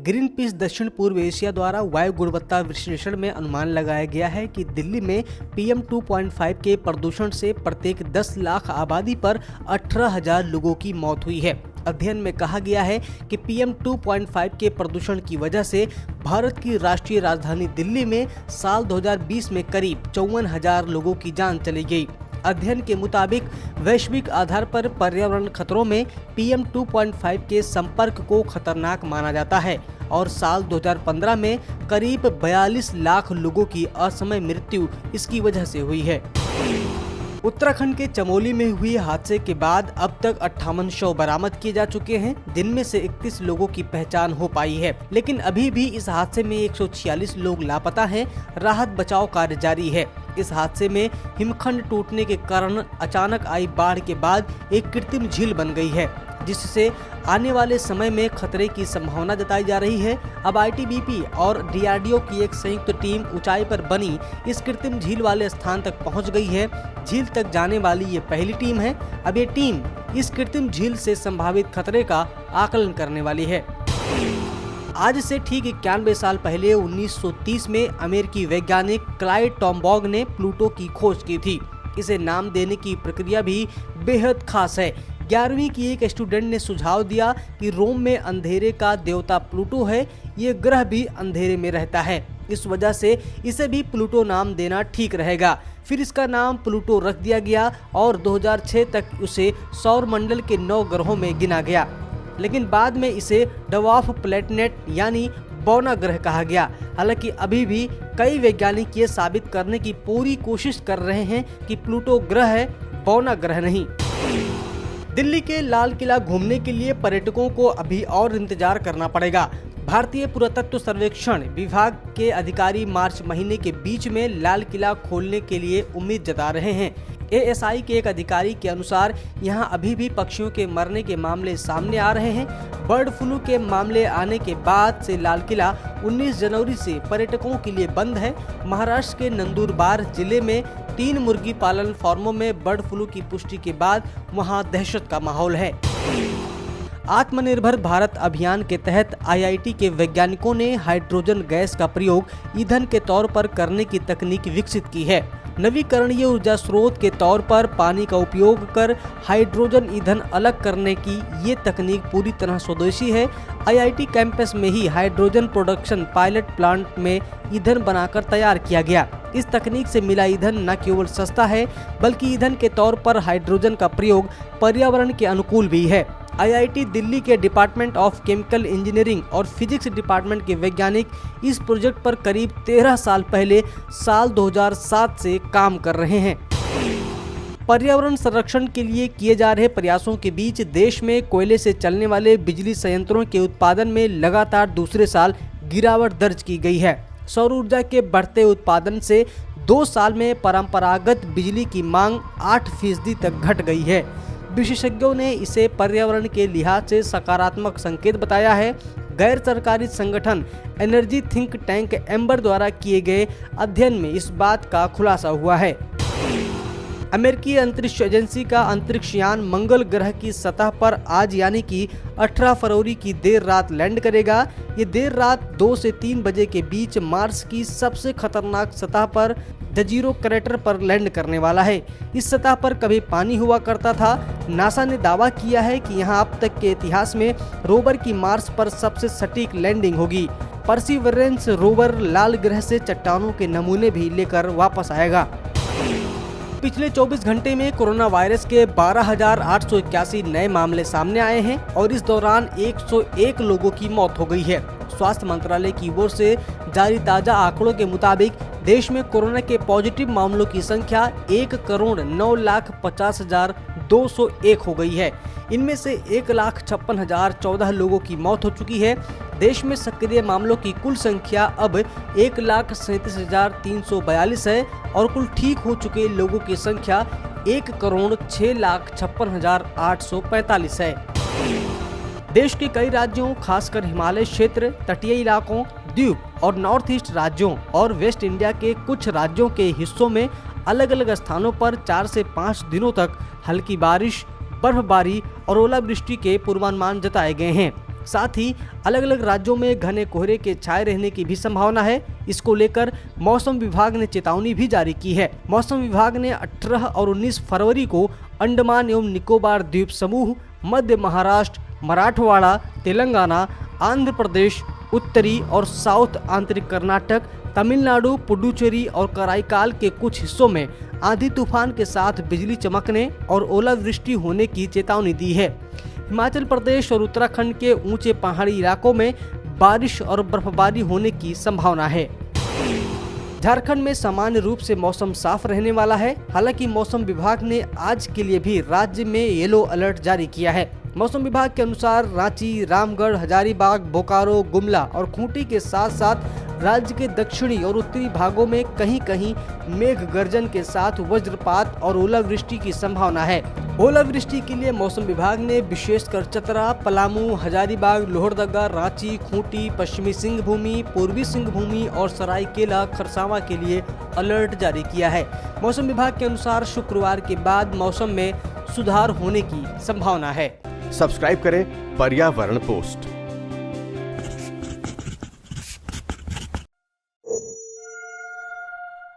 Green peas दक्षिण पूर्व Asia द्वारा वायु गुणवत्ता विश्लेषण में अनुमान लगाया गया है कि दिल्ली में PM 2.5 के प्रदूषण से प्रत्येक 10 लाख आबादी पर 18,000 लोगों की मौत हुई है। अध्ययन में कहा गया है कि PM 2.5 के प्रदूषण की वजह से भारत की राष्ट्रीय राजधानी दिल्ली में साल 2020 में करीब 54,000 लोगों की जान चली गई। अध्ययन के मुताबिक वैश्विक आधार पर पर्यावरण खतरों में PM 2.5 के संपर्क को खतरनाक माना जाता है और साल 2015 में करीब 42 लाख लोगों की असमय मृत्यु इसकी वजह से हुई है। उत्तराखंड के चमोली में हुए हादसे के बाद अब तक 58 शव बरामद किए जा चुके हैं, जिनमें से 31 लोगों की पहचान हो पाई है, लेकिन अभी भी इस हादसे में 146 लोग लापता हैं। राहत बचाव कार्य जारी है। इस हादसे में हिमखंड टूटने के कारण अचानक आई बाढ़ के बाद एक कृत्रिम झील बन गई है, जिससे आने वाले समय में खतरे की संभावना जताई जा रही है। अब ITBP और DRDO की एक संयुक्त टीम ऊंचाई पर बनी इस कृत्रिम झील वाले स्थान तक पहुंच गई है। झील तक जाने वाली ये पहली टीम है। अब ये टीम इस कृत्रिम झील से संभावित खतरे का आकलन करने वाली है। आज से ठीक 91 साल पहले 1930 में अमेरिकी वैज्ञानिक क्लाइड टॉम्बाग ने प्लूटो की खोज की थी। इसे नाम देने की प्रक्रिया भी बेहद खास है। 11वीं की एक स्टूडेंट ने सुझाव दिया कि रोम में अंधेरे का देवता प्लूटो है, ये ग्रह भी अंधेरे में रहता है, इस वजह से इसे भी प्लूटो नाम देना ठीक रहेगा। फिर इसका नाम प्लूटो रख दिया गया और 2006 तक उसे सौर मंडल के 9 ग्रहों में गिना गया, लेकिन बाद में इसे ड्वार्फ प्लैनेट यानी बौना ग्रह कहा गया। हालांकि अभी भी कई वैज्ञानिक ये साबित करने की पूरी कोशिश कर रहे हैं कि प्लूटो ग्रह है, बौना ग्रह नहीं। दिल्ली के लाल किला घूमने के लिए पर्यटकों को अभी और इंतजार करना पड़ेगा। भारतीय पुरातत्व सर्वेक्षण विभाग के अधिकारी मार्च महीने के बीच में लाल किला खोलने के लिए उम्मीद जता रहे हैं। ASI के एक अधिकारी के अनुसार यहां अभी भी पक्षियों के मरने के मामले सामने आ रहे हैं। बर्ड फ्लू के मामले आने के बाद से लाल किला 19 जनवरी से पर्यटकों के लिए बंद है। महाराष्ट्र के नंदुरबार जिले में 3 मुर्गी पालन फार्मों में बर्ड फ्लू की पुष्टि के बाद वहां दहशत का माहौल है। आत्मनिर्भर भारत अभियान के तहत IIT के वैज्ञानिकों ने हाइड्रोजन गैस का प्रयोग ईंधन के तौर पर करने की तकनीक विकसित की है। नवीकरणीय ऊर्जा स्रोत के तौर पर पानी का उपयोग कर हाइड्रोजन ईंधन अलग करने की ये तकनीक पूरी तरह स्वदेशी है। IIT कैंपस में ही हाइड्रोजन प्रोडक्शन पायलट प्लांट में ईंधन बनाकर तैयार किया गया। इस तकनीक से मिला ईंधन न केवल सस्ता है, बल्कि ईंधन के तौर पर हाइड्रोजन का प्रयोग पर्यावरण के अनुकूल भी है। IIT दिल्ली के डिपार्टमेंट ऑफ केमिकल इंजीनियरिंग और फिजिक्स डिपार्टमेंट के वैज्ञानिक इस प्रोजेक्ट पर करीब 13 साल पहले साल 2007 से काम कर रहे हैं। पर्यावरण संरक्षण के लिए किए जा रहे प्रयासों के बीच देश में कोयले से चलने वाले बिजली संयंत्रों के उत्पादन में लगातार दूसरे साल गिरावट दर्ज की गई है। सौर ऊर्जा के बढ़ते उत्पादन से 2 साल में परंपरागत बिजली की मांग 8% तक घट गई है। विशेषज्ञों ने इसे पर्यावरण के लिहाज से सकारात्मक संकेत बताया है। गैर सरकारी संगठन एनर्जी थिंक टैंक एम्बर द्वारा किए गए अध्ययन में इस बात का खुलासा हुआ है। अमेरिकी अंतरिक्ष एजेंसी का अंतरिक्ष यान मंगल ग्रह की सतह पर आज यानी कि 18 फरवरी की देर रात लैंड करेगा। ये देर रात 2 से 3 बजे के बीच मार्स की सबसे खतरनाक सतह पर जजीरो क्रेटर पर लैंड करने वाला है। इस सतह पर कभी पानी हुआ करता था। नासा ने दावा किया है कि यहाँ अब तक के इतिहास में रोवर की मार्स पर सबसे सटीक लैंडिंग होगी। परसिवरेंस रोवर लाल ग्रह से चट्टानों के नमूने भी लेकर वापस आएगा। पिछले 24 घंटे में कोरोना वायरस के 12,881 नए मामले सामने आए हैं और इस दौरान 101 लोगों की मौत हो गई है। स्वास्थ्य मंत्रालय की ओर से जारी ताजा आंकड़ों के मुताबिक देश में कोरोना के पॉजिटिव मामलों की संख्या 1,09,50,201 हो गई है। इनमें से 1,56,014 लोगों की मौत हो चुकी है। देश में सक्रिय मामलों की कुल संख्या अब 1,37,342 है और कुल ठीक हो चुके लोगों की संख्या 1,06,56,845 है। देश के कई राज्यों, खासकर हिमालय क्षेत्र, तटीय इलाकों, द्वीप और नॉर्थ ईस्ट राज्यों और वेस्ट इंडिया के कुछ राज्यों के हिस्सों में अलग अलग स्थानों पर 4 से 5 दिनों तक हल्की बारिश, बर्फबारी और ओलावृष्टि के पूर्वानुमान जताए गए हैं। साथ ही अलग अलग राज्यों में घने कोहरे के छाए रहने की भी संभावना है। इसको लेकर मौसम विभाग ने चेतावनी भी जारी की है। मौसम विभाग ने 18 और 19 फरवरी को अंडमान एवं निकोबार द्वीप समूह, मध्य महाराष्ट्र, मराठवाड़ा, तेलंगाना, आंध्र प्रदेश, उत्तरी और साउथ आंतरिक कर्नाटक, तमिलनाडु, पुडुचेरी और कराईकाल के कुछ हिस्सों में आंधी तूफान के साथ बिजली चमकने और ओलावृष्टि होने की चेतावनी दी है। हिमाचल प्रदेश और उत्तराखंड के ऊंचे पहाड़ी इलाकों में बारिश और बर्फबारी होने की संभावना है। झारखंड में सामान्य रूप से मौसम साफ रहने वाला है। हालांकि मौसम विभाग ने आज के लिए भी राज्य में येलो अलर्ट जारी किया है। मौसम विभाग के अनुसार रांची, रामगढ़, हजारीबाग, बोकारो, गुमला और खूंटी के साथ साथ राज्य के दक्षिणी और उत्तरी भागों में कहीं कहीं मेघ गर्जन के साथ वज्रपात और ओलावृष्टि की संभावना है। ओलावृष्टि के लिए मौसम विभाग ने विशेषकर चतरा, पलामू, हजारीबाग, लोहरदगा, रांची, खूंटी, पश्चिमी सिंहभूमि, पूर्वी सिंहभूमि और सरायकेला खरसावां के लिए अलर्ट जारी किया है। मौसम विभाग के अनुसार शुक्रवार के बाद मौसम में सुधार होने की संभावना है। सब्सक्राइब करें पर्यावरण पोस्ट।